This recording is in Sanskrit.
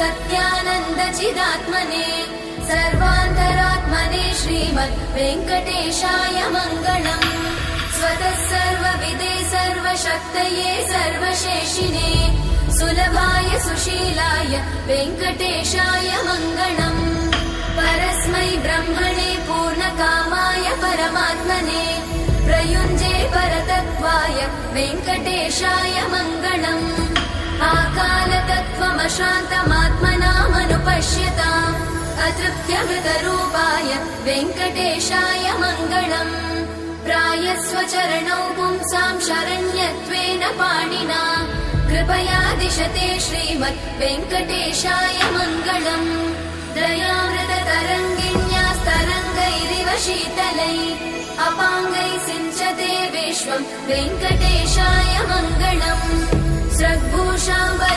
सत्यानन्दचिदात्मने सर्वान्तरात्मने श्रीमद् वेङ्कटेशाय मङ्गलम्। स्वतः सर्वविदे सर्वशक्तये सर्वशेषिणे सुलभाय सुशीलाय वेङ्कटेशाय मङ्गलम्। परस्मै ब्रह्मणे पूर्णकामाय परमात्मने प्रयुञ्जे परतत्त्वाय वेङ्कटेशाय मङ्गलम्। आकालतत्त्वमशान्तमात्मनामनुपश्यताम् अतृप्त्यमृतरूपाय वेङ्कटेशाय मङ्गलम्। प्रायस्वचरणौ पुंसां शरण्यत्वेन पाणिना कृपया दिशते श्रीमद् वेङ्कटेशाय मङ्गलम्। दयामृततरङ्गिण्यास्तरङ्गैरिव शीतलै अपाङ्गैः सिञ्चते विश्वं वेङ्कटेशाय मङ्गलम्। स्रग्भूषां